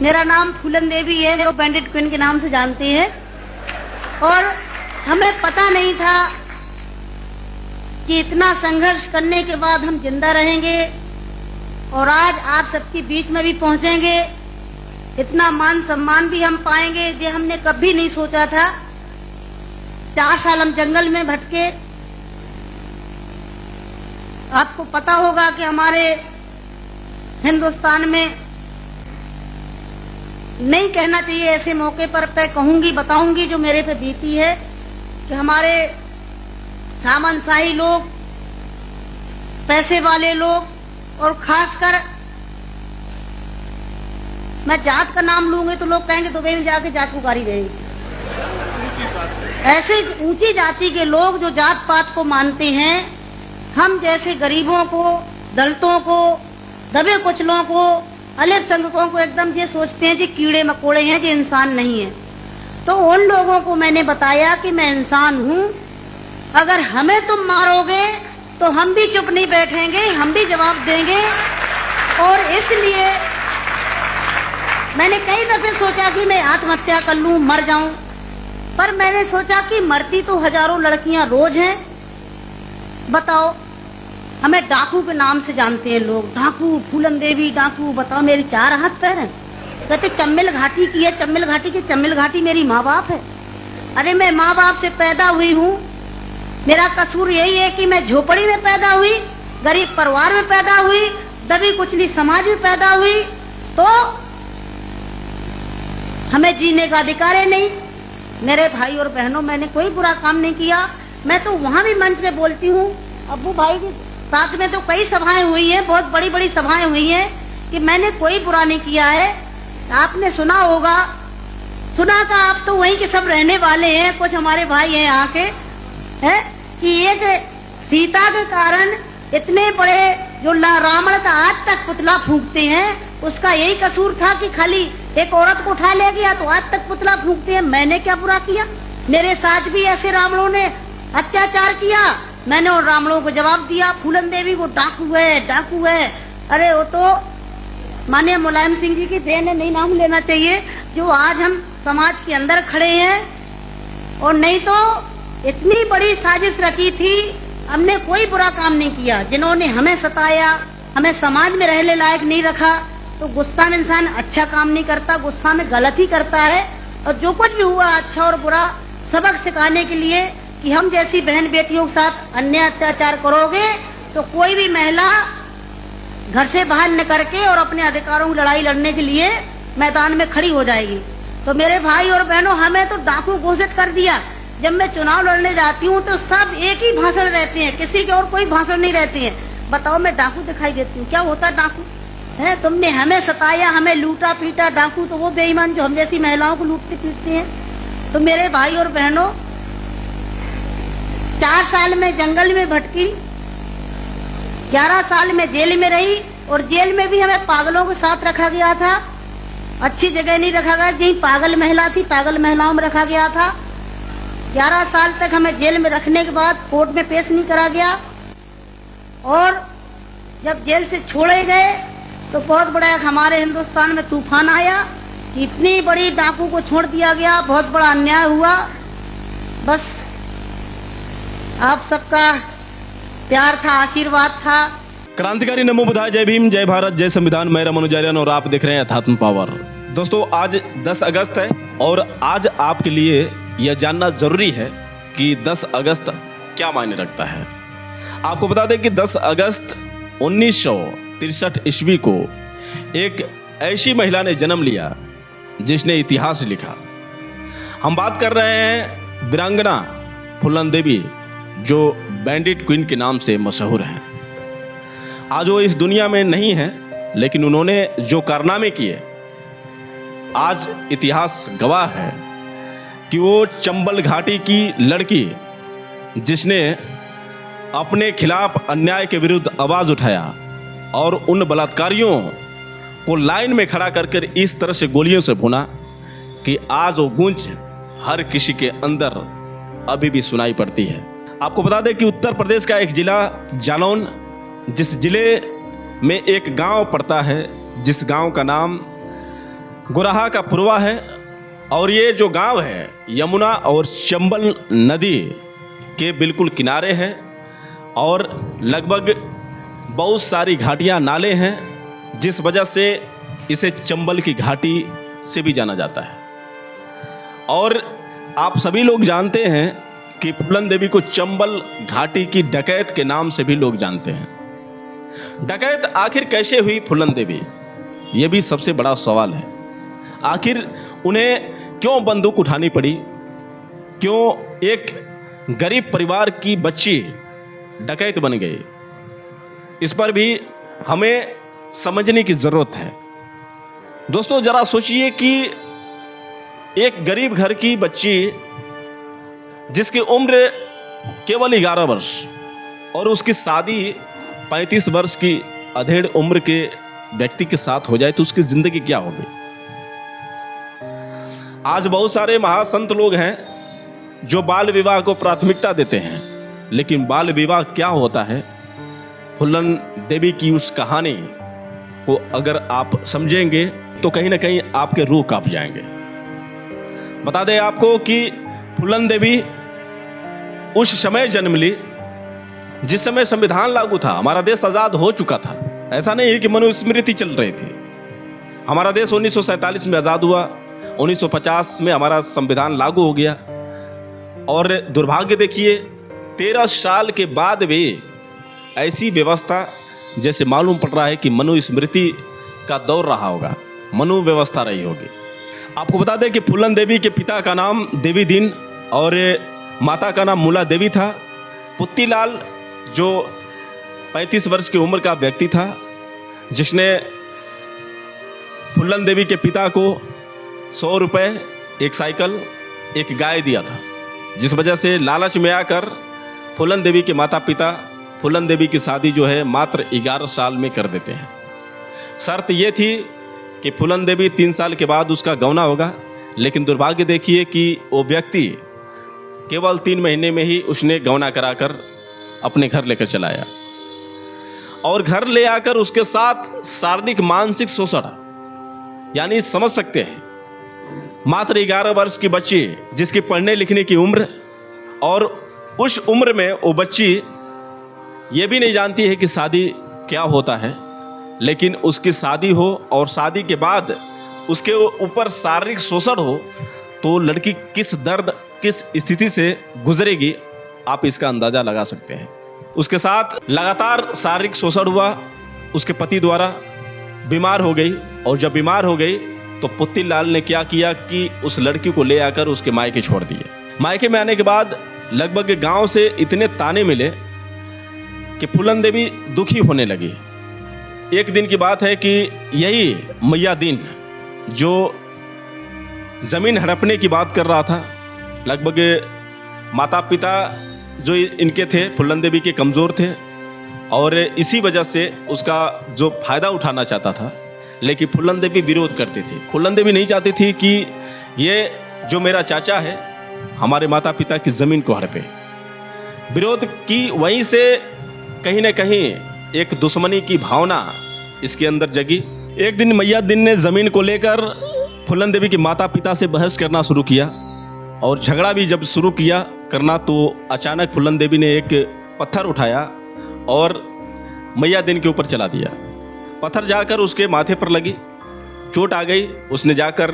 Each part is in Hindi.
मेरा नाम फूलन देवी है, जो बैंडिट क्वीन के नाम से जानती है। और हमें पता नहीं था कि इतना संघर्ष करने के बाद हम जिंदा रहेंगे और आज आप सबके बीच में भी पहुंचेंगे, इतना मान सम्मान भी हम पाएंगे, ये हमने कभी नहीं सोचा था। 4 साल हम जंगल में भटके। आपको पता होगा कि हमारे हिंदुस्तान में, नहीं कहना चाहिए ऐसे मौके पर, कहूंगी, बताऊंगी जो मेरे पे बीती है, कि हमारे सामंतशाही लोग, पैसे वाले लोग, और खासकर मैं जात का नाम लूंगी तो लोग कहेंगे दुबई में जाके जात पुकारी रहेगी। ऐसे ऊंची जाति के लोग जो जात पात को मानते हैं, हम जैसे गरीबों को, दलितों को, दबे कुचलों को, अल्पसंख्यकों को एकदम ये सोचते हैं कि कीड़े मकोड़े हैं, जो इंसान नहीं है। तो उन लोगों को मैंने बताया कि मैं इंसान हूं, अगर हमें तुम मारोगे तो हम भी चुप नहीं बैठेंगे, हम भी जवाब देंगे। और इसलिए मैंने कई दफे सोचा कि मैं आत्महत्या कर लूं, मर जाऊं, पर मैंने सोचा कि मरती तो हजारों लड़कियां रोज हैं। बताओ, हमें डाकू के नाम से जानते हैं लोग, डाकू, फूलन देवी डाकू। बताओ, मेरी 4 हाथ पैर हैं। कहते चम्मिल घाटी की है, चम्मिल घाटी की, चम्मिल घाटी मेरी माँ बाप है। अरे मैं माँ बाप से पैदा हुई हूँ, मेरा कसूर यही है कि मैं झोपड़ी में पैदा हुई, गरीब परिवार में पैदा हुई, दबी कुचली समाज में पैदा हुई, तो हमें जीने का अधिकार है नहीं। मेरे भाई और बहनों, मैंने कोई बुरा काम नहीं किया। मैं तो वहां भी मंच में बोलती हूँ, अब्बू भाई के साथ में तो कई सभाएं हुई हैं, बहुत बड़ी बड़ी सभाएं हुई हैं, कि मैंने कोई बुरा नहीं किया है। आपने सुना होगा, सुना था, आप तो वहीं के सब रहने वाले हैं, कुछ हमारे भाई हैं यहाँ के, है कि एक सीता के कारण इतने बड़े जो रावण का आज तक पुतला फूंकते हैं, उसका यही कसूर था कि खाली एक औरत को उठा ले गया तो आज तक पुतला फूंकते हैं। मैंने क्या बुरा किया? मेरे साथ भी ऐसे रावणों ने अत्याचार किया, मैंने उन रावणों को जवाब दिया। फूलन देवी वो डाकू है, डाकू है। अरे वो तो माननीय मुलायम सिंह जी की देन है, नहीं नाम लेना चाहिए, जो आज हम समाज के अंदर खड़े हैं। और नहीं तो इतनी बड़ी साजिश रची थी, हमने कोई बुरा काम नहीं किया। जिन्होंने हमें सताया, हमें समाज में रहने लायक नहीं रखा, तो गुस्सा में इंसान अच्छा काम नहीं करता, गुस्सा में गलत ही करता है। और जो कुछ भी हुआ, अच्छा और बुरा, सबक सिखाने के लिए कि हम जैसी बहन बेटियों के साथ अन्याय अत्याचार करोगे तो कोई भी महिला घर से बाहर निकल के और अपने अधिकारों की लड़ाई लड़ने के लिए मैदान में खड़ी हो जाएगी। तो मेरे भाई और बहनों, हमें तो डाकू घोषित कर दिया। जब मैं चुनाव लड़ने जाती हूँ तो सब एक ही भाषण रहते हैं, किसी के और कोई भाषण नहीं रहते हैं। बताओ, मैं डाकू दिखाई देती हूँ? क्या होता डाकू है? तुमने हमें सताया, हमें लूटा पीटा। डाकू तो वो बेईमान जो हम जैसी महिलाओं को लूटते पीटते हैं। तो मेरे भाई और बहनों, 4 साल में जंगल में भटकी, 11 साल में जेल में रही, और जेल में भी हमें पागलों के साथ रखा गया था। अच्छी जगह नहीं रखा गया, जहीं पागल महिला थी, पागल महिलाओं में रखा गया था। 11 साल तक हमें जेल में रखने के बाद कोर्ट में पेश नहीं करा गया। और जब जेल से छोड़े गए तो बहुत बड़ा हमारे हिंदुस्तान में तूफान आया, इतनी बड़ी डाकू को छोड़ दिया गया, बहुत बड़ा अन्याय हुआ। बस आप सबका प्यार था, आशीर्वाद था। क्रांतिकारी नमो बुधाय, जय भीम, जय भारत, जय संविधान। मैं रमन उजारियन और आप देख रहे हैं अध्यात्म पावर। दोस्तों, आज 10 अगस्त है और आज आपके लिए यह जानना जरूरी है कि 10 अगस्त क्या मायने रखता है। आपको बता दें कि 10 अगस्त 1963 ईस्वी को एक ऐसी महिला ने जन्म लिया जिसने इतिहास लिखा। हम बात कर रहे हैं वीरांगना फूलन देवी, जो बैंडिट क्वीन के नाम से मशहूर हैं। आज वो इस दुनिया में नहीं है, लेकिन उन्होंने जो कारनामे किए, आज इतिहास गवाह है कि वो चंबल घाटी की लड़की जिसने अपने खिलाफ अन्याय के विरुद्ध आवाज़ उठाया और उन बलात्कारियों को लाइन में खड़ा कर इस तरह से गोलियों से भुना कि आज वो गूंज हर किसी के अंदर अभी भी सुनाई पड़ती है। आपको बता दें कि उत्तर प्रदेश का एक जिला जालौन, जिस जिले में एक गांव पड़ता है, जिस गांव का नाम गुराहा का पुरवा है और ये जो गांव है यमुना और चंबल नदी के बिल्कुल किनारे है और लगभग बहुत सारी घाटियां नाले हैं, जिस वजह से इसे चंबल की घाटी से भी जाना जाता है। और आप सभी लोग जानते हैं कि फूलन देवी को चंबल घाटी की डकैत के नाम से भी लोग जानते हैं। डकैत आखिर कैसे हुई फूलन देवी, ये भी सबसे बड़ा सवाल है। आखिर उन्हें क्यों बंदूक उठानी पड़ी, क्यों एक गरीब परिवार की बच्ची डकैत बन गई, इस पर भी हमें समझने की ज़रूरत है। दोस्तों ज़रा सोचिए कि एक गरीब घर की बच्ची जिसकी उम्र केवल 11 वर्ष और उसकी शादी 35 वर्ष की अधेड़ उम्र के व्यक्ति के साथ हो जाए तो उसकी ज़िंदगी क्या होगी। आज बहुत सारे महासंत लोग हैं जो बाल विवाह को प्राथमिकता देते हैं, लेकिन बाल विवाह क्या होता है, फूलन देवी की उस कहानी को अगर आप समझेंगे तो कहीं ना कहीं आपके रूह कांप जाएंगे। बता दें आपको कि फूलन देवी उस समय जन्म ली जिस समय संविधान लागू था, हमारा देश आज़ाद हो चुका था। ऐसा नहीं है कि मनुस्मृति चल रही थी। हमारा देश 1947 में आज़ाद हुआ, 1950 में हमारा संविधान लागू हो गया। और दुर्भाग्य देखिए 13 साल के बाद भी ऐसी व्यवस्था जैसे मालूम पड़ रहा है कि मनुस्मृति का दौर रहा होगा, मनु व्यवस्था रही होगी। आपको बता दें कि फूलन देवी के पिता का नाम देवी दीन और माता का नाम मूला देवी था। पुत्तीलाल जो 35 वर्ष की उम्र का व्यक्ति था, जिसने फूलन देवी के पिता को 100 रुपये, एक साइकिल, एक गाय दिया था, जिस वजह से लालच में आकर फूलन देवी के माता पिता फूलन देवी की शादी जो है मात्र 11 साल में कर देते हैं। शर्त ये थी कि फूलन देवी 3 साल के बाद उसका गौना होगा, लेकिन दुर्भाग्य देखिए कि वो व्यक्ति केवल 3 महीने में ही उसने गौना कराकर अपने घर लेकर चलाया और घर ले आकर उसके साथ शारीरिक मानसिक शोषण, यानी समझ सकते हैं मात्र 11 वर्ष की बच्ची जिसकी पढ़ने लिखने की उम्र, और उस उम्र में वो बच्ची ये भी नहीं जानती है कि शादी क्या होता है, लेकिन उसकी शादी हो और शादी के बाद उसके ऊपर शारीरिक शोषण हो तो लड़की किस दर्द, किस स्थिति से गुजरेगी, आप इसका अंदाज़ा लगा सकते हैं। उसके साथ लगातार शारीरिक शोषण हुआ, उसके पति द्वारा बीमार हो गई, और जब बीमार हो गई तो पुत्तीलाल ने क्या किया कि उस लड़की को ले आकर उसके मायके छोड़ दिए। मायके में आने के बाद लगभग गांव से इतने ताने मिले कि फूलन देवी दुखी होने लगी। एक दिन की बात है कि यही मैया दिन जो ज़मीन हड़पने की बात कर रहा था, लगभग माता पिता जो इनके थे फूलन देवी के कमज़ोर थे और इसी वजह से उसका जो फ़ायदा उठाना चाहता था, लेकिन फूलन देवी विरोध करती थी। फूलन देवी नहीं चाहती थी कि ये जो मेरा चाचा है हमारे माता पिता की ज़मीन को हड़पे। विरोध की वहीं से कहीं न कहीं एक दुश्मनी की भावना इसके अंदर जगी। एक दिन मैया दिन ने ज़मीन को लेकर फूलन देवी के माता पिता से बहस करना शुरू किया, और झगड़ा भी जब शुरू किया करना तो अचानक फूलन देवी ने एक पत्थर उठाया और मैया दिन के ऊपर चला दिया। पत्थर जाकर उसके माथे पर लगी, चोट आ गई। उसने जाकर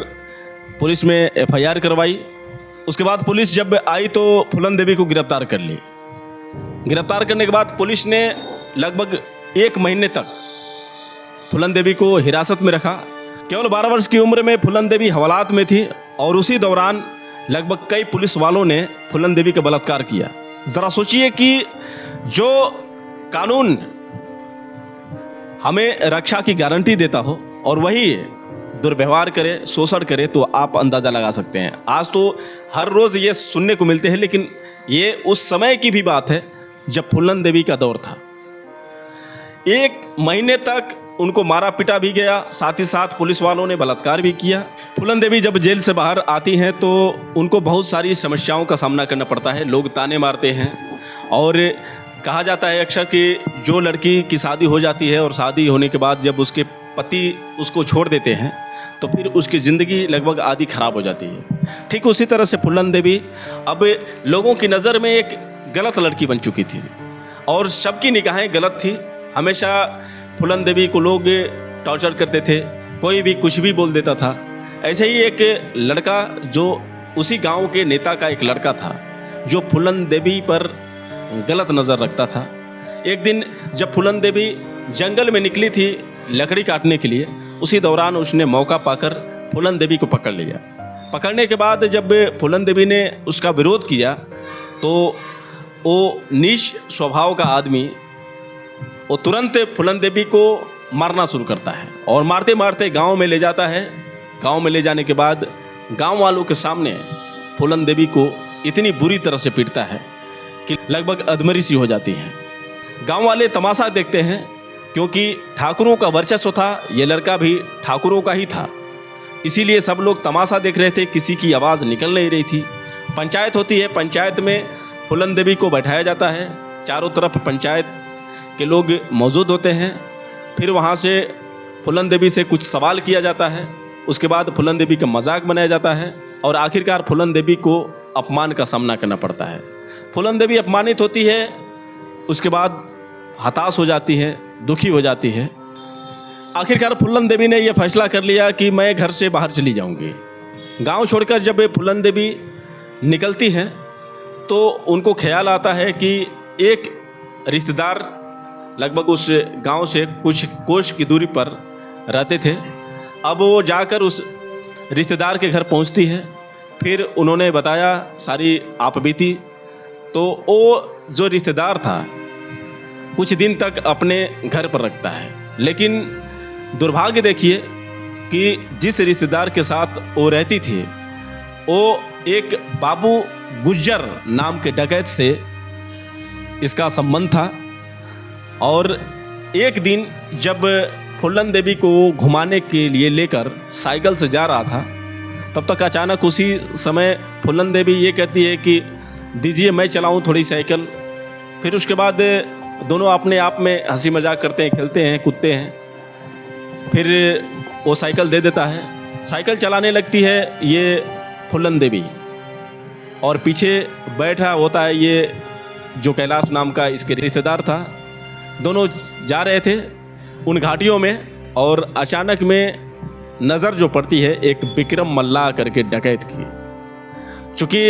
पुलिस में FIR करवाई। उसके बाद पुलिस जब आई तो फूलन देवी को गिरफ्तार कर ली। गिरफ्तार करने के बाद पुलिस ने लगभग 1 महीने तक फूलन देवी को हिरासत में रखा। केवल 12 वर्ष की उम्र में फूलन देवी हवालात में थी और उसी दौरान लगभग कई पुलिस वालों ने फूलन देवी का बलात्कार किया। ज़रा सोचिए कि जो कानून हमें रक्षा की गारंटी देता हो और वही दुर्व्यवहार करे, शोषण करे, तो आप अंदाज़ा लगा सकते हैं। आज तो हर रोज़ ये सुनने को मिलते हैं, लेकिन ये उस समय की भी बात है जब फूलन देवी का दौर था। 1 महीने तक उनको मारा पीटा भी गया, साथ ही साथ पुलिस वालों ने बलात्कार भी किया। फूलन देवी जब जेल से बाहर आती हैं तो उनको बहुत सारी समस्याओं का सामना करना पड़ता है। लोग ताने मारते हैं और कहा जाता है अक्सर कि जो लड़की की शादी हो जाती है और शादी होने के बाद जब उसके पति उसको छोड़ देते हैं तो फिर उसकी ज़िंदगी लगभग आधी खराब हो जाती है। ठीक उसी तरह से फूलन देवी अब लोगों की नज़र में एक गलत लड़की बन चुकी थी और सबकी निगाहें गलत थी। हमेशा फूलन देवी को लोग टॉर्चर करते थे, कोई भी कुछ भी बोल देता था। ऐसे ही एक लड़का जो उसी गांव के नेता का एक लड़का था जो फूलन देवी पर गलत नज़र रखता था। एक दिन जब फूलन देवी जंगल में निकली थी लकड़ी काटने के लिए, उसी दौरान उसने मौका पाकर फूलन देवी को पकड़ लिया। पकड़ने के बाद जब फूलन देवी ने उसका विरोध किया तो वो नीच स्वभाव का आदमी वो तुरंत फूलन देवी को मारना शुरू करता है और मारते मारते गांव में ले जाता है। गांव में ले जाने के बाद गांव वालों के सामने फूलन देवी को इतनी बुरी तरह से पीटता है कि लगभग अधमरी सी हो जाती है। गांव वाले तमाशा देखते हैं क्योंकि ठाकुरों का वर्चस्व था, ये लड़का भी ठाकुरों का ही था, इसीलिए सब लोग तमाशा देख रहे थे, किसी की आवाज़ निकल नहीं रही थी। पंचायत होती है, पंचायत में फूलन देवी को बैठाया जाता है, चारों तरफ पंचायत के लोग मौजूद होते हैं। फिर वहाँ से फूलन देवी से कुछ सवाल किया जाता है, उसके बाद फूलन देवी का मजाक बनाया जाता है और आखिरकार फूलन देवी को अपमान का सामना करना पड़ता है। फूलन देवी अपमानित होती है, उसके बाद हताश हो जाती है, दुखी हो जाती है। आखिरकार फूलन देवी ने यह फैसला कर लिया कि मैं घर से बाहर चली जाऊंगी। गांव छोड़कर जब फूलन देवी निकलती हैं तो उनको ख्याल आता है कि एक रिश्तेदार लगभग उस गांव से कुछ कोस की दूरी पर रहते थे। अब वो जाकर उस रिश्तेदार के घर पहुंचती है। फिर उन्होंने बताया सारी आपबीती। तो वो जो रिश्तेदार था कुछ दिन तक अपने घर पर रखता है, लेकिन दुर्भाग्य देखिए कि जिस रिश्तेदार के साथ वो रहती थी वो एक बाबू गुज्जर नाम के डकैत से इसका संबंध था। और एक दिन जब फूलन देवी को घुमाने के लिए लेकर साइकिल से जा रहा था, तब तक अचानक उसी समय फूलन देवी ये कहती है कि दीजिए मैं चलाऊं थोड़ी साइकिल। फिर उसके बाद दोनों अपने आप में हंसी मजाक करते हैं, खेलते हैं, कूदते हैं। फिर वो साइकिल दे देता है। साइकिल चलाने लगती है ये फूलन देवी और पीछे बैठा होता है ये जो कैलाश नाम का इसके रिश्तेदार था। दोनों जा रहे थे उन घाटियों में और अचानक में नज़र जो पड़ती है एक विक्रम मल्लाह करके डकैत की। चूँकि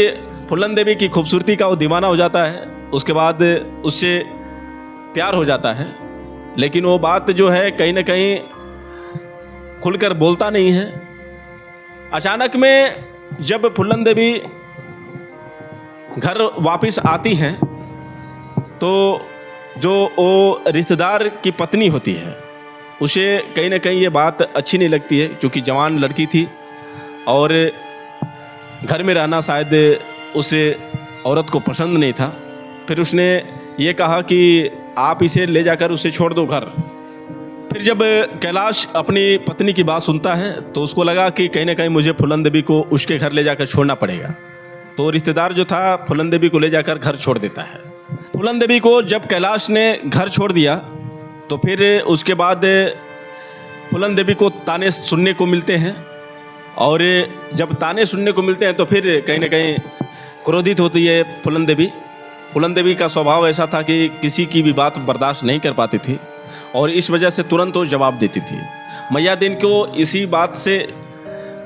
फूलन देवी की खूबसूरती का वो दीवाना हो जाता है, उसके बाद उससे प्यार हो जाता है, लेकिन वो बात जो है कहीं ना कहीं खुलकर बोलता नहीं है। अचानक में जब फूलन देवी घर वापस आती हैं तो जो वो रिश्तेदार की पत्नी होती है उसे कहीं ना कहीं ये बात अच्छी नहीं लगती है, क्योंकि जवान लड़की थी और घर में रहना शायद उस औरत को पसंद नहीं था। फिर उसने ये कहा कि आप इसे ले जाकर उसे छोड़ दो घर। फिर जब कैलाश अपनी पत्नी की बात सुनता है तो उसको लगा कि कहीं ना कहीं मुझे फूलन देवी को उसके घर ले जाकर छोड़ना पड़ेगा। तो रिश्तेदार जो था फूलन देवी को ले जाकर घर छोड़ देता है। फूलन देवी को जब कैलाश ने घर छोड़ दिया तो फिर उसके बाद फूलन देवी को ताने सुनने को मिलते हैं और जब ताने सुनने को मिलते हैं तो फिर कहीं ना कहीं क्रोधित होती है फूलन देवी। फूलन देवी का स्वभाव ऐसा था कि किसी की भी बात बर्दाश्त नहीं कर पाती थी और इस वजह से तुरंत वो जवाब देती थी। मैया दिन को इसी बात से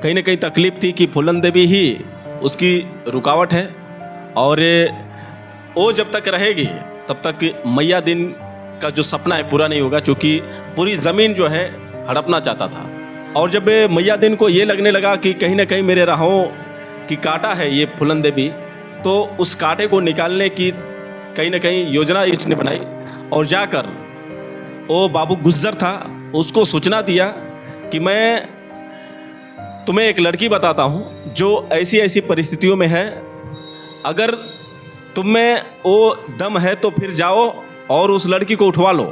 कहीं ना कहीं तकलीफ थी कि फूलन देवी ही उसकी रुकावट है और वो जब तक रहेगी तब तक मैया दिन का जो सपना है पूरा नहीं होगा, क्योंकि पूरी ज़मीन जो है हड़पना चाहता था। और जब मैया दिन को ये लगने लगा कि कहीं ना कहीं मेरे राहों की काटा है ये फूलन देवी, तो उस कांटे को निकालने की कहीं ना कहीं योजना इसने बनाई और जाकर वो बाबू गुज्जर था उसको सूचना दिया कि मैं तुम्हें एक लड़की बताता हूँ जो ऐसी ऐसी परिस्थितियों में है, अगर तुम में वो दम है तो फिर जाओ और उस लड़की को उठवा लो।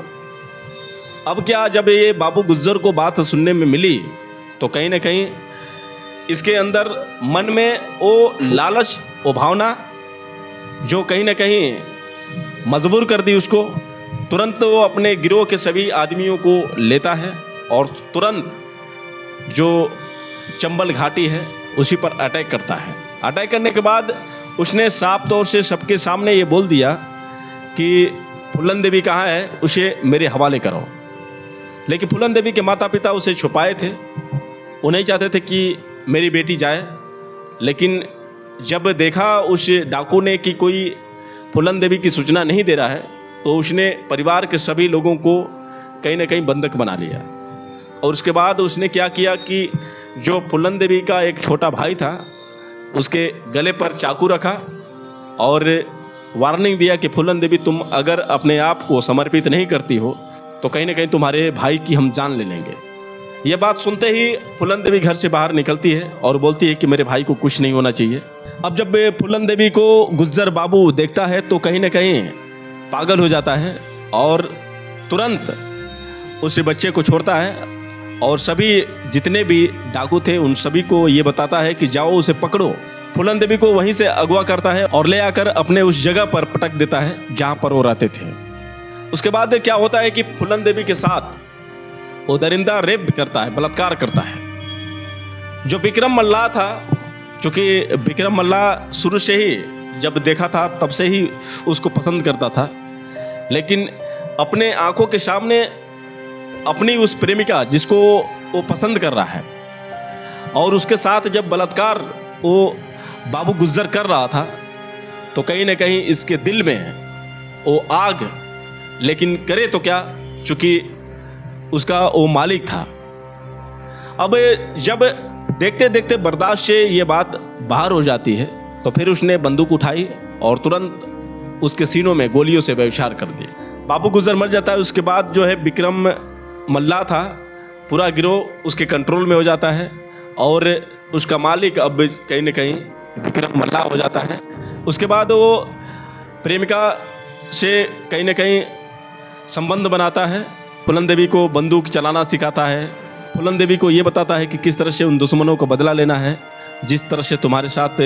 अब क्या, जब ये बाबू गुज्जर को बात सुनने में मिली तो कहीं ना कहीं इसके अंदर मन में वो लालच, वो भावना जो कहीं ना कहीं मजबूर कर दी उसको। तुरंत वो अपने गिरोह के सभी आदमियों को लेता है और तुरंत जो चंबल घाटी है उसी पर अटैक करता है। अटैक करने के बाद उसने साफ तौर से सबके सामने ये बोल दिया कि फूलन देवी कहाँ है, उसे मेरे हवाले करो। लेकिन फूलन देवी के माता पिता उसे छुपाए थे, वो नहीं चाहते थे कि मेरी बेटी जाए। लेकिन जब देखा उस डाकू ने कि कोई फूलन देवी की सूचना नहीं दे रहा है, तो उसने परिवार के सभी लोगों को कहीं ना कहीं बंधक बना लिया। और उसके बाद उसने क्या किया कि जो फूलन देवी का एक छोटा भाई था उसके गले पर चाकू रखा और वार्निंग दिया कि फूलन देवी तुम अगर अपने आप को समर्पित नहीं करती हो तो कहीं ना कहीं तुम्हारे भाई की हम जान ले लेंगे। यह बात सुनते ही फूलन देवी घर से बाहर निकलती है और बोलती है कि मेरे भाई को कुछ नहीं होना चाहिए। अब जब फूलन देवी को गुज्जर बाबू देखता है तो कहीं ना कहीं पागल हो जाता है और तुरंत उस बच्चे को छोड़ता है और सभी जितने भी डाकू थे उन सभी को ये बताता है कि जाओ उसे पकड़ो। फूलन देवी को वहीं से अगवा करता है और ले आकर अपने उस जगह पर पटक देता है जहाँ पर वो रहते थे। उसके बाद क्या होता है कि फूलन देवी के साथ वो दरिंदा रेप करता है, बलात्कार करता है। जो विक्रम मल्लाह था, चूँकि विक्रम मल्लाह शुरू से ही जब देखा था तब से ही उसको पसंद करता था, लेकिन अपने आंखों के सामने अपनी उस प्रेमिका जिसको वो पसंद कर रहा है और उसके साथ जब बलात्कार वो बाबू गुज्जर कर रहा था तो कहीं ना कहीं इसके दिल में वो आग, लेकिन करे तो क्या, चूँकि उसका वो मालिक था। अब जब देखते देखते बर्दाश्त से ये बात बाहर हो जाती है तो फिर उसने बंदूक उठाई और तुरंत उसके सीनों में गोलियों से व्यभिचार कर दिया। बाबू गुज्जर मर जाता है। उसके बाद जो है विक्रम मल्लाह था, पूरा गिरोह उसके कंट्रोल में हो जाता है और उसका मालिक अब कहीं ना कहीं विक्रम मल्लाह हो जाता है। उसके बाद वो प्रेमिका से कहीं ना कहीं संबंध बनाता है, फूलन देवी को बंदूक चलाना सिखाता है, फूलन देवी को ये बताता है कि किस तरह से उन दुश्मनों को बदला लेना है जिस तरह से तुम्हारे साथ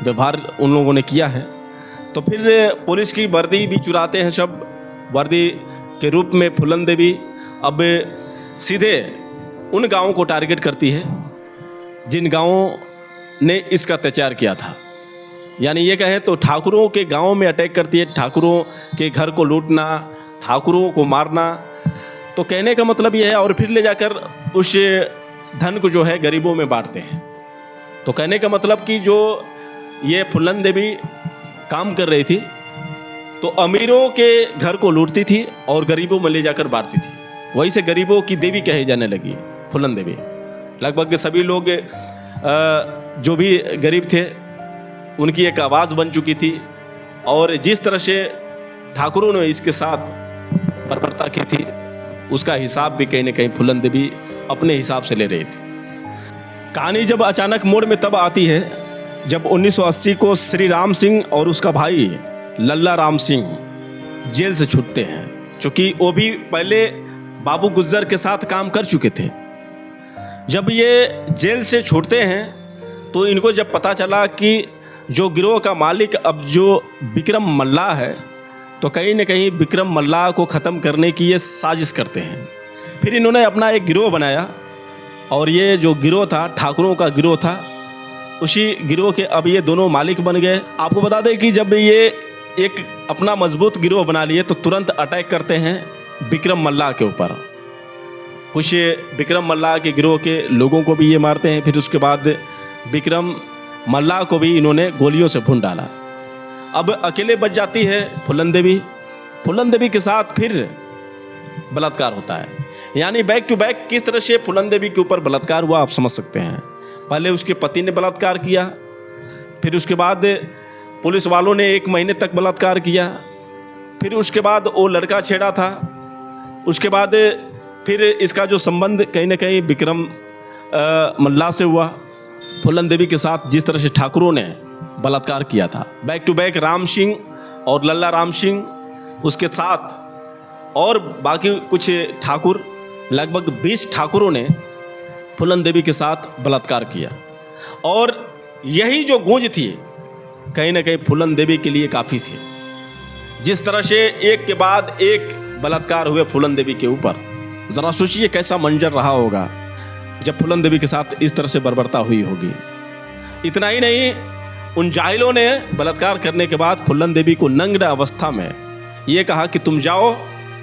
व्यवहार उन लोगों ने किया है। तो फिर पुलिस की वर्दी भी चुराते हैं सब, वर्दी के रूप में फूलन देवी अब सीधे उन गांवों को टारगेट करती है जिन गांवों ने इसका अत्याचार किया था। यानी ये कहें तो ठाकुरों के गांवों में अटैक करती है, ठाकुरों के घर को लूटना, ठाकुरों को मारना। तो कहने का मतलब ये है, और फिर ले जाकर उस धन को जो है गरीबों में बांटते हैं। तो कहने का मतलब कि जो ये फूलन देवी काम कर रही थी तो अमीरों के घर को लूटती थी और गरीबों में ले जाकर बांटती थी। वहीं से गरीबों की देवी कही जाने लगी फूलन देवी। लगभग सभी लोग जो भी गरीब थे उनकी एक आवाज़ बन चुकी थी और जिस तरह से ठाकुरों ने इसके साथ बर्बरता की थी उसका हिसाब भी कहीं ना कहीं फूलन देवी अपने हिसाब से ले रही थी। कहानी जब अचानक मोड़ में तब आती है जब 1980 को श्री राम सिंह और उसका भाई लल्ला राम सिंह जेल से छूटते हैं, क्योंकि वो भी पहले बाबू गुज्जर के साथ काम कर चुके थे। जब ये जेल से छूटते हैं तो इनको जब पता चला कि जो गिरोह का मालिक अब जो विक्रम मल्लाह है, तो कहीं न कहीं विक्रम मल्लाह को ख़त्म करने की ये साजिश करते हैं। फिर इन्होंने अपना एक गिरोह बनाया और ये जो गिरोह था ठाकुरों का गिरोह था, उसी गिरोह के अब ये दोनों मालिक बन गए। आपको बता दें कि जब ये एक अपना मजबूत गिरोह बना लिए तो तुरंत अटैक करते हैं विक्रम मल्लाह के ऊपर। कुछ विक्रम मल्लाह के गिरोह के लोगों को भी ये मारते हैं। फिर उसके बाद विक्रम मल्लाह को भी इन्होंने गोलियों से भून डाला। अब अकेले बच जाती है फूलन देवी। फूलन देवी के साथ फिर बलात्कार होता है। यानी बैक टू बैक किस तरह से फूलन देवी के ऊपर बलात्कार हुआ आप समझ सकते हैं। पहले उसके पति ने बलात्कार किया, फिर उसके बाद पुलिस वालों ने 1 महीने तक बलात्कार किया, फिर उसके बाद वो लड़का छेड़ा था, उसके बाद फिर इसका जो संबंध कहीं ना कहीं विक्रम मल्लाह से हुआ। फूलन देवी के साथ जिस तरह से ठाकुरों ने बलात्कार किया था, back to back Ram Singh और लल्ला राम सिंह, उसके साथ और बाकी कुछ ठाकुर, लगभग 20 ठाकुरों ने फूलन देवी के साथ बलात्कार किया। और यही जो गूंज थी कहीं ना कहीं फूलन देवी के लिए काफ़ी थी। जिस तरह से एक के बाद एक बलात्कार हुए फूलन देवी के ऊपर, ज़रा सोचिए कैसा मंजर रहा होगा। जब फूलन देवी के साथ इस तरह से बर्बरता हुई होगी। इतना ही नहीं, उन जाहिलों ने बलात्कार करने के बाद फूलन देवी को नग्न अवस्था में ये कहा कि तुम जाओ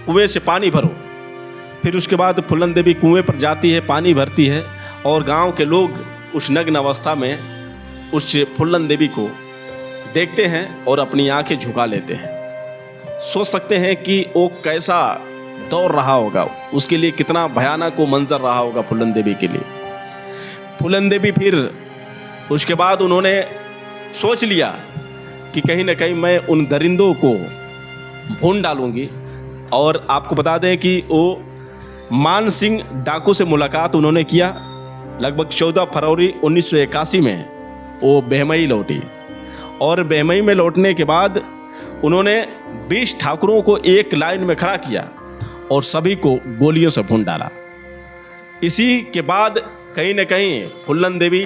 कुएं से पानी भरो। फिर उसके बाद फूलन देवी कुएं पर जाती है, पानी भरती है और गांव के लोग उस नग्न अवस्था में उस फूलन देवी को देखते हैं और अपनी आंखें झुका लेते हैं। सोच सकते हैं कि वो कैसा दौर रहा होगा, उसके लिए कितना भयानक वो मंजर रहा होगा फूलन देवी के लिए। फूलन देवी फिर उसके बाद उन्होंने सोच लिया कि कहीं ना कहीं मैं उन दरिंदों को भून डालूंगी। और आपको बता दें कि वो मान सिंह डाकू से मुलाकात उन्होंने किया। लगभग 14 फरवरी 1981 में वो बेहमई लौटी और बेहमई में लौटने के बाद उन्होंने 20 ठाकुरों को एक लाइन में खड़ा किया और सभी को गोलियों से भून डाला। इसी के बाद कहीं न कहीं फूलन देवी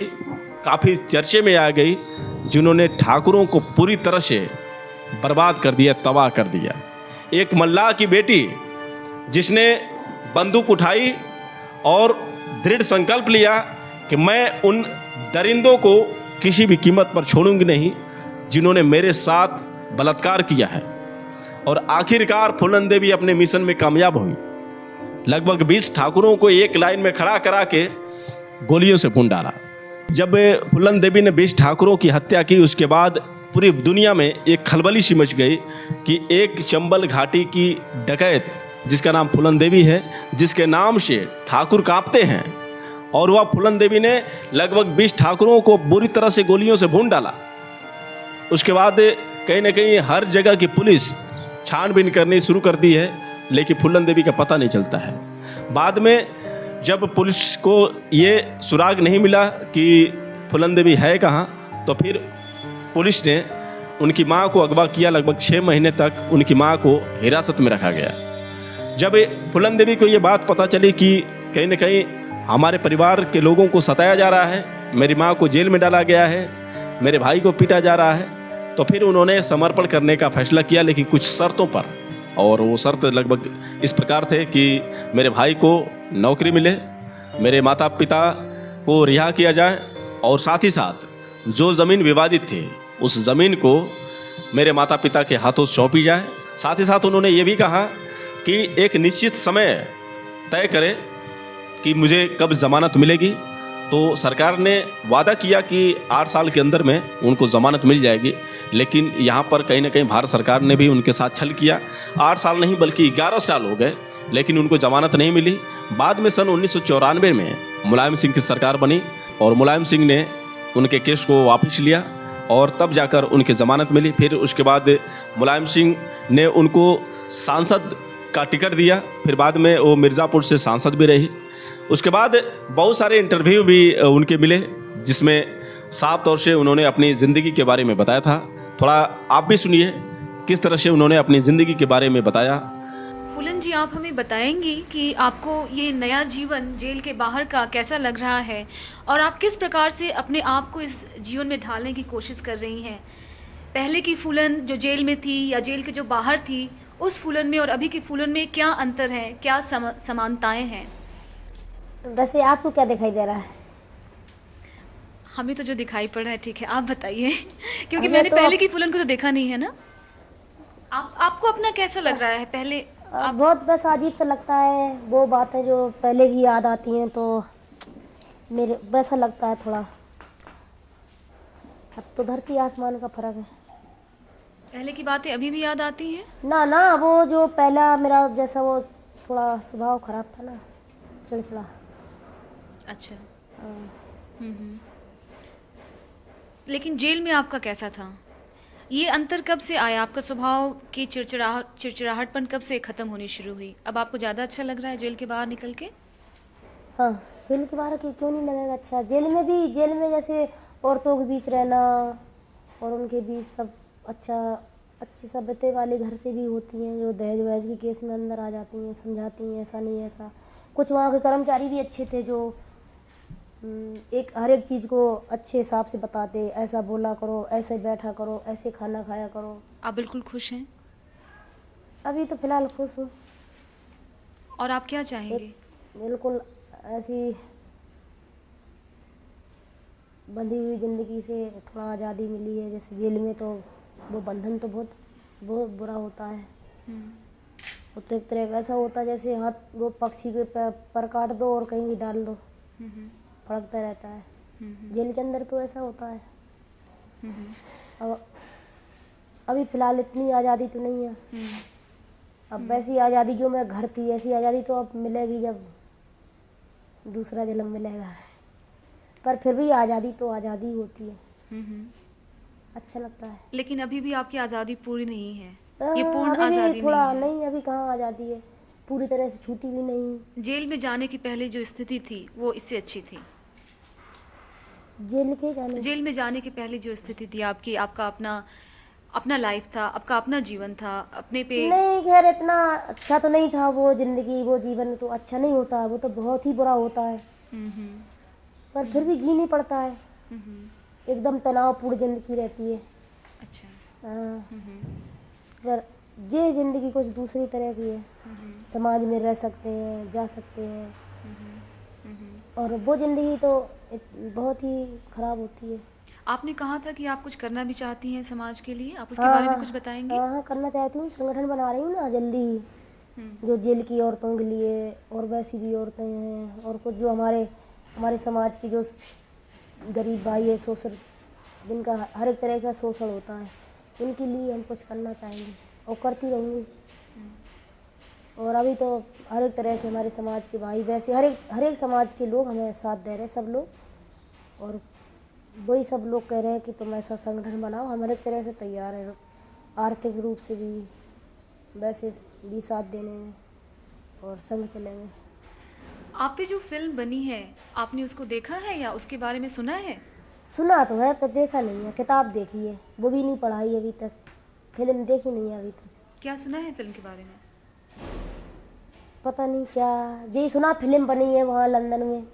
काफ़ी चर्चे में आ गई, जिन्होंने ठाकुरों को पूरी तरह से बर्बाद कर दिया, तबाह कर दिया। एक मल्लाह की बेटी जिसने बंदूक उठाई और दृढ़ संकल्प लिया कि मैं उन दरिंदों को किसी भी कीमत पर छोड़ूंगी नहीं जिन्होंने मेरे साथ बलात्कार किया है। और आखिरकार फूलन देवी अपने मिशन में कामयाब हुई। लगभग 20 ठाकुरों को एक लाइन में खड़ा करा के गोलियों से भून डाला। जब फूलन देवी ने 20 ठाकुरों की हत्या की, उसके बाद पूरी दुनिया में एक खलबली सी मच गई कि एक चंबल घाटी की डकैत जिसका नाम फूलन देवी है, जिसके नाम से ठाकुर कांपते हैं, और वह फूलन देवी ने लगभग 20 ठाकुरों को बुरी तरह से गोलियों से भून डाला। उसके बाद कहीं ना कहीं हर जगह की पुलिस छानबीन करनी शुरू कर दी है, लेकिन फूलन देवी का पता नहीं चलता है। बाद में जब पुलिस को ये सुराग नहीं मिला कि फूलन देवी है कहाँ, तो फिर पुलिस ने उनकी मां को अगवा किया। लगभग 6 महीने तक उनकी मां को हिरासत में रखा गया। जब फूलन देवी को ये बात पता चली कि कहीं ना कहीं हमारे परिवार के लोगों को सताया जा रहा है, मेरी मां को जेल में डाला गया है, मेरे भाई को पीटा जा रहा है, तो फिर उन्होंने समर्पण करने का फैसला किया, लेकिन कुछ शर्तों पर। और वो शर्त लगभग इस प्रकार थे कि मेरे भाई को नौकरी मिले, मेरे माता पिता को रिहा किया जाए, और साथ ही साथ जो ज़मीन विवादित थी उस ज़मीन को मेरे माता पिता के हाथों सौंपी जाए। साथ ही साथ उन्होंने ये भी कहा कि एक निश्चित समय तय करें कि मुझे कब ज़मानत मिलेगी। तो सरकार ने वादा किया कि 8 साल के अंदर में उनको ज़मानत मिल जाएगी, लेकिन यहाँ पर कहीं ना कहीं भारत सरकार ने भी उनके साथ छल किया। 8 साल नहीं बल्कि 11 साल हो गए, लेकिन उनको ज़मानत नहीं मिली। बाद में सन 1994 में मुलायम सिंह की सरकार बनी और मुलायम सिंह ने उनके केस को वापस लिया और तब जाकर उनकी ज़मानत मिली। फिर उसके बाद मुलायम सिंह ने उनको सांसद का टिकट दिया। फिर बाद में वो मिर्ज़ापुर से सांसद भी रही। उसके बाद बहुत सारे इंटरव्यू भी उनके मिले, जिसमें साफ तौर से उन्होंने अपनी ज़िंदगी के बारे में बताया था। थोड़ा आप भी सुनिए किस तरह से उन्होंने अपनी ज़िंदगी के बारे में बताया। फूलन जी, आप हमें बताएंगी कि आपको ये नया जीवन जेल के बाहर का कैसा लग रहा है और आप किस प्रकार से अपने आप को इस जीवन में ढालने की कोशिश कर रही हैं। पहले की फूलन जो जेल में थी या जेल के जो बाहर थी, उस फूलन में और अभी की फूलन में क्या अंतर है, क्या समानताएं हैं? वैसे आपको क्या दिखाई दे रहा है? हमें तो जो दिखाई पड़ रहा है ठीक है, आप बताइए क्योंकि हमें मैंने तो पहले की फूलन को तो देखा नहीं है ना। आपको अपना कैसा लग रहा है पहले? बहुत बस अजीब सा लगता है, वो बातें जो पहले की याद आती हैं तो मेरे वैसा लगता है थोड़ा। अब तो धरती आसमान का फर्क है। पहले की बातें अभी भी याद आती हैं? ना ना, वो जो पहला मेरा जैसा वो थोड़ा स्वभाव खराब था ना, चिड़चिड़ा। अच्छा। लेकिन जेल में आपका कैसा था? ये अंतर कब से आया? आपका स्वभाव की चिड़चिड़ाहटपन कब से ख़त्म होनी शुरू हुई? अब आपको ज़्यादा अच्छा लग रहा है जेल के बाहर निकल के? हाँ, जेल के बाहर क्यों नहीं लगेगा अच्छा। जेल में जैसे औरतों के बीच रहना और उनके बीच सब अच्छी सभ्यता वाले घर से भी होती हैं जो दहेज वहेज के केस में अंदर आ जाती हैं, समझाती हैं ऐसा नहीं ऐसा। कुछ वहाँ के कर्मचारी भी अच्छे थे जो हर एक चीज़ को अच्छे हिसाब से बताते, ऐसा बोला करो, ऐसे बैठा करो, ऐसे खाना खाया करो। आप बिल्कुल खुश हैं? अभी तो फ़िलहाल खुश हूँ। और आप क्या चाहेंगे? बिल्कुल ऐसी बंधी हुई ज़िंदगी से थोड़ा आज़ादी मिली है। जैसे जेल में तो वो बंधन तो बहुत बहुत बुरा होता है। वो तो एक तरह का ऐसा होता है जैसे हाथ वो पक्षी के पर काट दो और कहीं भी डाल दो, फड़कता रहता है। जेल के अंदर तो ऐसा होता है। अब अभी फ़िलहाल इतनी आज़ादी तो नहीं है। अब वैसी आज़ादी जो मैं घर थी ऐसी आज़ादी तो अब मिलेगी जब दूसरा जन्म मिलेगा। पर फिर भी आज़ादी तो आज़ादी होती है। अच्छा लगता है। लेकिन अभी भी आपकी आज़ादी पूरी नहीं है, हाँ, ये पूर्ण अभी भी आज़ादी थोड़ा नहीं है। नहीं, अभी कहाँ आज़ादी है, पूरी तरह से छूटी भी नहीं। जेल में जाने की पहले जो स्थिति थी वो इससे अच्छी थी। जेल में जाने की पहले जो स्थिति थी आपकी, आपका अपना अपना लाइफ था, आपका अपना जीवन था, अपने पे नहीं, खैर इतना अच्छा तो नहीं था वो ज़िंदगी, वो जीवन तो अच्छा नहीं होता है, वो तो बहुत ही बुरा होता है। पर फिर भी जीनी पड़ता है। एकदम तनावपूर्ण ज़िंदगी रहती है। अच्छा। हाँ, पर ये ज़िंदगी कुछ दूसरी तरह की है। समाज में रह सकते हैं, जा सकते हैं, और वो ज़िंदगी तो बहुत ही ख़राब होती है। आपने कहा था कि आप कुछ करना भी चाहती हैं समाज के लिए, आप उसके बारे में कुछ बताएंगी? हाँ, करना चाहती हूँ। संगठन बना रही हूँ ना जल्दी ही, जो जेल की औरतों के लिए और वैसी भी औरतें हैं, और कुछ जो हमारे समाज की जो गरीब भाई है, शोषण, जिनका हर एक तरह का शोषण होता है, उनके लिए हम कुछ करना चाहेंगे और करती रहूँगी। और अभी तो हर एक तरह से हमारे समाज के भाई, वैसे हर एक समाज के लोग हमें साथ दे रहे हैं, सब लोग। और वही सब लोग कह रहे हैं कि तुम ऐसा संगठन बनाओ, हम हर एक तरह से तैयार हैं, आर्थिक रूप से भी, वैसे भी साथ देने में, और संग चलेंगे। आप पे जो फिल्म बनी है, आपने उसको देखा है या उसके बारे में सुना है? सुना तो है पर देखा नहीं है। किताब देखी है, वो भी नहीं पढ़ाई अभी तक। फिल्म देखी नहीं है अभी तक। क्या सुना है फिल्म के बारे में? पता नहीं क्या, यही सुना फिल्म बनी है वहाँ लंदन में,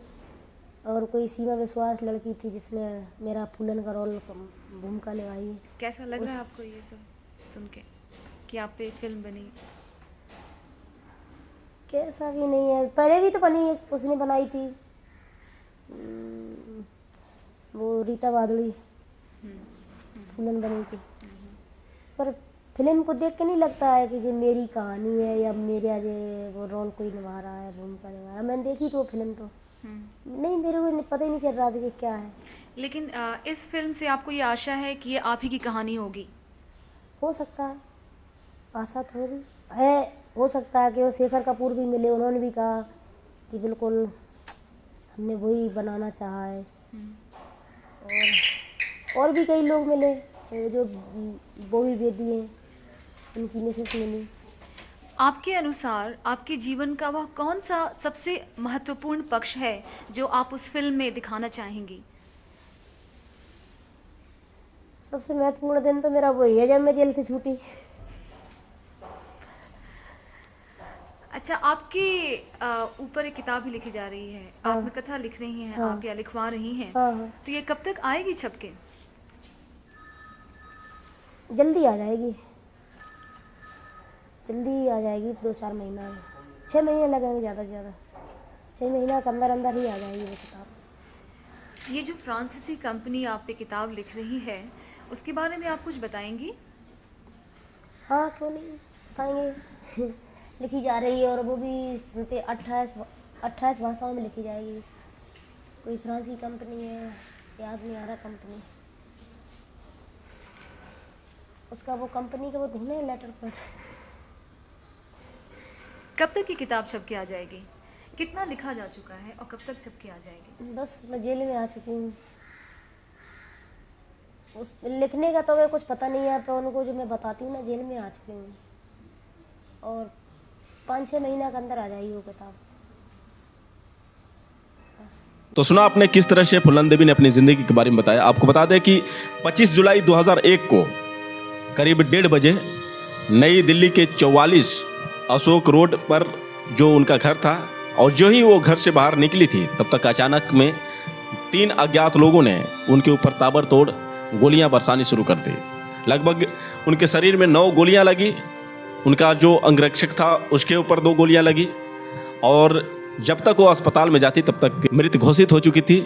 और कोई सीमा विश्वास लड़की थी जिसने मेरा फूलन का रोल भूमिका निभाई है। कैसा लग रहा है आपको ये सब सुन के कि आप पे फिल्म बनी? कैसा भी नहीं है, पहले भी तो बनी है, उसने बनाई थी वो रीता बादली, फूलन बनी थी। पर फिल्म को देख के नहीं लगता है कि ये मेरी कहानी है या मेरा ये वो रोल कोई निभा रहा है, भूमिका निभा रहा है। मैंने देखी तो फिल्म तो नहीं, मेरे को पता ही नहीं चल रहा था कि क्या है। लेकिन इस फिल्म से आपको ये आशा है कि ये आप ही की कहानी होगी? हो सकता है, आशा तो होगी है। हो सकता है कि वो शेखर कपूर भी मिले, उन्होंने भी कहा कि बिल्कुल हमने वही बनाना चाहा है। और भी कई लोग मिले, जो बोवी बेदी हैं, उनकी मिसेस मिली। आपके अनुसार आपके जीवन का वह कौन सा सबसे महत्वपूर्ण पक्ष है जो आप उस फिल्म में दिखाना चाहेंगी? सबसे महत्वपूर्ण दिन तो मेरा वही है जब मैं जेल से छूटी। अच्छा, आपके ऊपर एक किताब भी लिखी जा रही है, आत्मकथा लिख रही हैं आप या लिखवा रही हैं। हाँ, तो ये कब तक आएगी छप के? जल्दी आ जाएगी, जल्दी आ जाएगी, 2-4 महीना में। 6 महीने लगेंगे ज़्यादा से ज़्यादा, 6 महीना के अंदर अंदर ही आ जाएगी वो किताब। ये जो फ्रांसीसी कंपनी आप पे किताब लिख रही है, उसके बारे में आप कुछ बताएंगी? हाँ, क्यों नहीं बताएंगे। लिखी जा रही है, और वो भी सुनते 28 भाषाओं में लिखी जाएगी। कोई फ्रांसी कंपनी है, याद नहीं आ रहा कंपनी, उसका वो कंपनी का वो ढूंढे लेटर पर। कब तक ये किताब छप के आ जाएगी? कितना लिखा जा चुका है और कब तक छप के आ जाएगी? बस मैं जेल में आ चुकी हूँ, उस लिखने का तो मैं कुछ पता नहीं है, पर उनको जो मैं बताती हूँ ना, जेल में आ चुकी हूँ, और 5-6 महीना के अंदर आ जाएगी वो किताब। तो सुना आपने किस तरह से फूलन देवी ने अपनी ज़िंदगी के बारे में बताया। आपको बता दें कि 25 जुलाई 2001 को करीब 1:30 बजे नई दिल्ली के 44 अशोक रोड पर जो उनका घर था, और जो ही वो घर से बाहर निकली थी, तब तक अचानक में 3 अज्ञात लोगों ने उनके ऊपर ताबड़तोड़ गोलियां बरसानी शुरू कर दी। लगभग उनके शरीर में 9 गोलियां लगी, उनका जो अंगरक्षक था उसके ऊपर 2 गोलियां लगी, और जब तक वो अस्पताल में जाती तब तक मृत घोषित हो चुकी थी।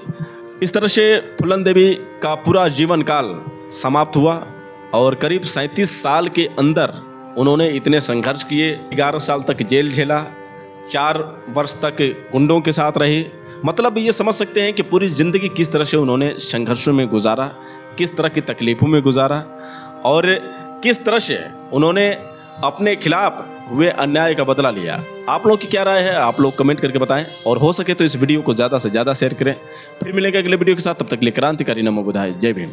इस तरह से फूलन देवी का पूरा जीवन काल समाप्त हुआ और करीब 37 साल के अंदर उन्होंने इतने संघर्ष किए। 11 साल तक जेल झेला, 4 वर्ष तक गुंडों के साथ रहे। मतलब ये समझ सकते हैं कि पूरी ज़िंदगी किस तरह से उन्होंने संघर्षों में गुजारा, किस तरह की तकलीफ़ों में गुजारा और किस तरह से उन्होंने अपने खिलाफ हुए अन्याय का बदला लिया। आप लोगों की क्या राय है, आप लोग कमेंट करके बताएं और हो सके तो इस वीडियो को ज़्यादा से ज़्यादा शेयर करें। फिर मिलेंगे अगले वीडियो के साथ, तब तक के लिए क्रांतिकारी नमो बुधाय, जय भीम।